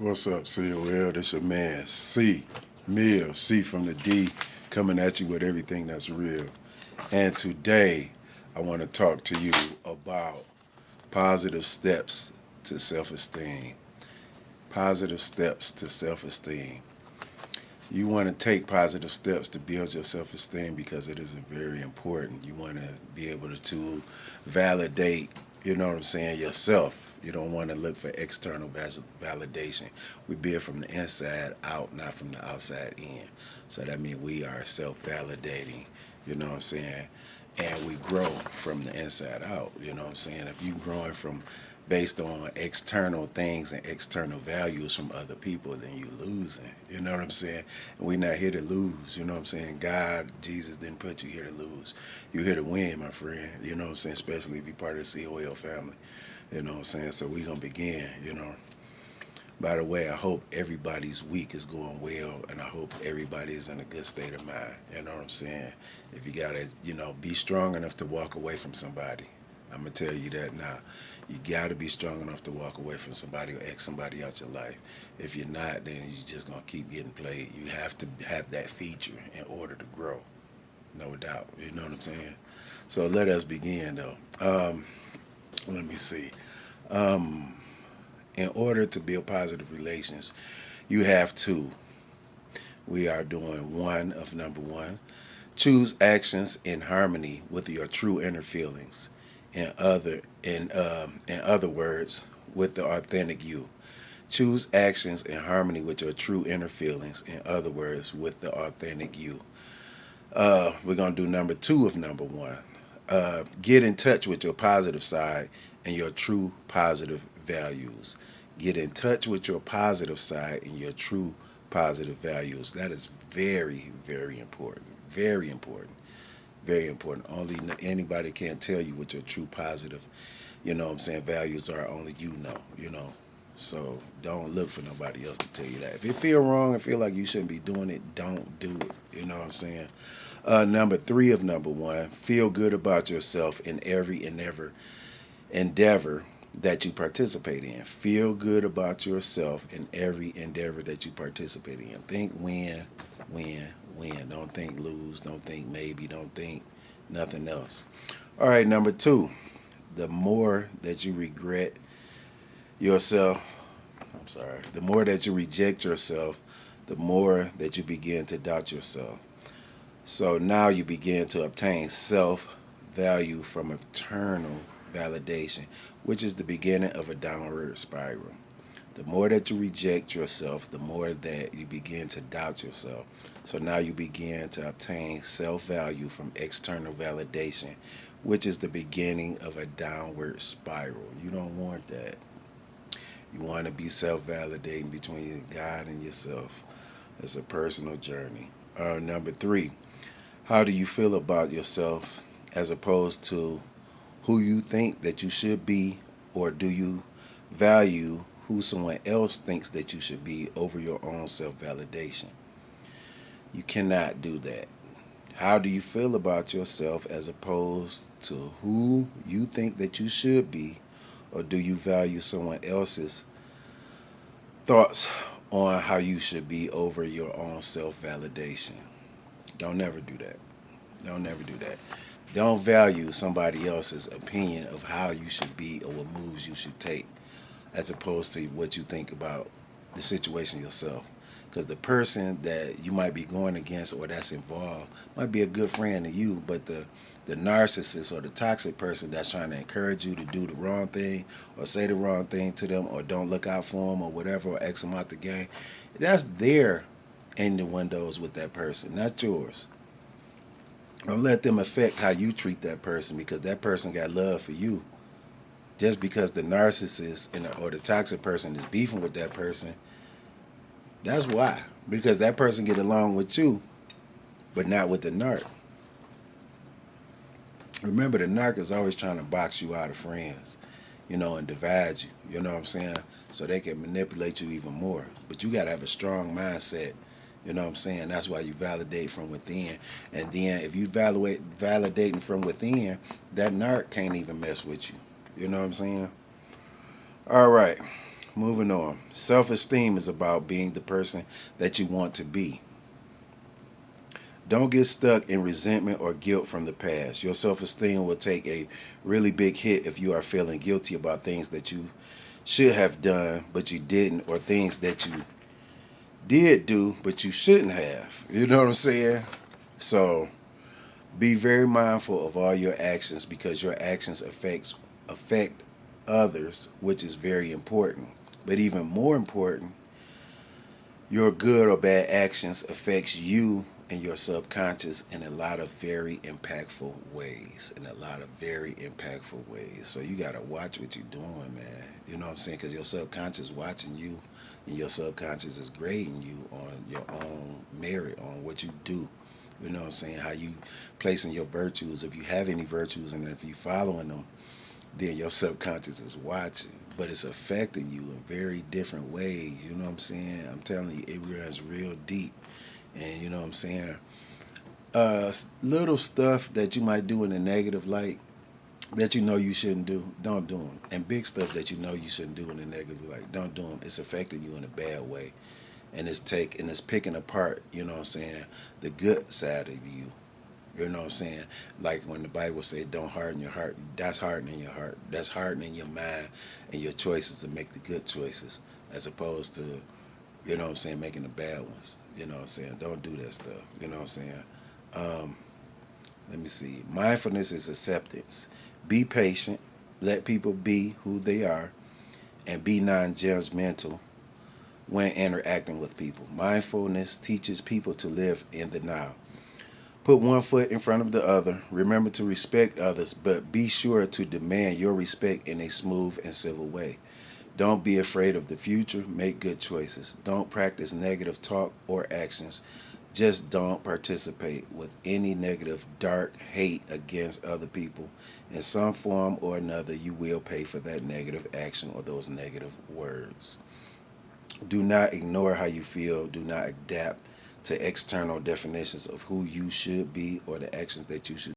What's up, COL? This your man, C. Mill, C from the D, coming at you with everything that's real. And today, I want to talk to you about positive steps to self-esteem. Positive steps to self-esteem. You want to take positive steps to build your self-esteem because it is very important. You want to be able to validate, yourself. You don't want to look for external validation. We build from the inside out, not from the outside in. So that means we are self-validating, you know what I'm saying? And we grow from the inside out, you know what I'm saying? If you growing from based on external things and external values from other people, then you losing. You know what I'm saying? And we're not here to lose. You know what I'm saying? God, Jesus didn't put you here to lose. You're here to win, my friend. You know what I'm saying? Especially if you're part of the COL family. You know what I'm saying? So we're going to begin. By the way, I hope everybody's week is going well, and I hope everybody is in a good state of mind. You know what I'm saying? If you got to, be strong enough to walk away from somebody. I'm going to tell you that now. You got to be strong enough to walk away from somebody or X somebody out your life. If you're not, then you're just going to keep getting played. You have to have that feature in order to grow. No doubt. You know what I'm saying? So let us begin, though. Let me see. Um, in order to build positive relations, you have to. We are doing one of number one. Choose actions in harmony with your true inner feelings. In other words, with the authentic you. Choose actions in harmony with your true inner feelings. In other words, with the authentic you. We're gonna do number two of number one. Get in touch with your positive side and your true positive values. Get in touch with your positive side and your true positive values. That is very, very important. Very important. Very important. Only anybody can tell you what your true positive, values are. Only you know. So don't look for nobody else to tell you that. If you feel wrong and feel like you shouldn't be doing it, don't do it. You know what I'm saying? Number three of number one, feel good about yourself in every endeavor that you participate in. Feel good about yourself in every endeavor that you participate in. Think win, win, win. Don't think lose. Don't think maybe. Don't think nothing else. All right, number two, the more that you regret yourself, the more that you reject yourself, the more that you begin to doubt yourself. So now you begin to obtain self value from external validation, which is the beginning of a downward spiral. The more that you reject yourself, the more that you begin to doubt yourself. So now you begin to obtain self value from external validation, which is the beginning of a downward spiral. You don't want that. You want to be self validating between God and yourself. It's a personal journey. Number three, how do you feel about yourself as opposed to who you think that you should be, or do you value who someone else thinks that you should be over your own self validation? You cannot do that. How do you feel about yourself as opposed to who you think that you should be, or do you value someone else's thoughts on how you should be over your own self validation? Don't never do that. Don't never do that. Don't value somebody else's opinion of how you should be or what moves you should take as opposed to what you think about the situation yourself. Because the person that you might be going against or that's involved might be a good friend to you, but the narcissist or the toxic person that's trying to encourage you to do the wrong thing or say the wrong thing to them or don't look out for them or whatever or X them out the game, that's their innuendos with that person, not yours. Don't let them affect how you treat that person because that person got love for you. Just because the narcissist or the toxic person is beefing with that person, that's why. Because that person get along with you, but not with the narc. Remember, the narc is always trying to box you out of friends, and divide you. You know what I'm saying? So they can manipulate you even more. But you got to have a strong mindset. You know what I'm saying? That's why you validate from within. And then if you validating from within, that narc can't even mess with you. You know what I'm saying? All right. moving on. Self-esteem is about being the person that you want to be. Don't get stuck in resentment or guilt from the past. Your self-esteem will take a really big hit if you are feeling guilty about things that you should have done but you didn't, or things that you did do but you shouldn't have. You know what I'm saying? So be very mindful of all your actions, because your actions affect others, which is very important. But even more important, your good or bad actions affects you and your subconscious in a lot of very impactful ways. In a lot of very impactful ways. So you gotta watch what you're doing, man. You know what I'm saying? Because your subconscious watching you, and your subconscious is grading you on your own merit, on what you do. You know what I'm saying? How you placing your virtues, if you have any virtues, and if you following them, then your subconscious is watching. But it's affecting you in very different ways. You know what I'm saying? I'm telling you, it runs real deep. And you know what I'm saying? Little stuff that you might do in a negative light that you know you shouldn't do, don't do them. And big stuff that you know you shouldn't do in a negative light, don't do them. It's affecting you in a bad way, and it's picking apart. You know what I'm saying? The good side of you. You know what I'm saying? Like when the Bible say, "Don't harden your heart." That's hardening your heart. That's hardening your mind and your choices to make the good choices, as opposed to, you know what I'm saying, making the bad ones. You know what I'm saying? Don't do that stuff. You know what I'm saying? Um, Let me see. Mindfulness is acceptance. Be patient. Let people be who they are, and be non-judgmental when interacting with people. Mindfulness teaches people to live in the now. Put one foot in front of the other. Remember to respect others, but be sure to demand your respect in a smooth and civil way. Don't be afraid of the future. Make good choices. Don't practice negative talk or actions. Just don't participate with any negative, dark hate against other people. In some form or another, you will pay for that negative action or those negative words. Do not ignore how you feel. Do not adapt to external definitions of who you should be or the actions that you should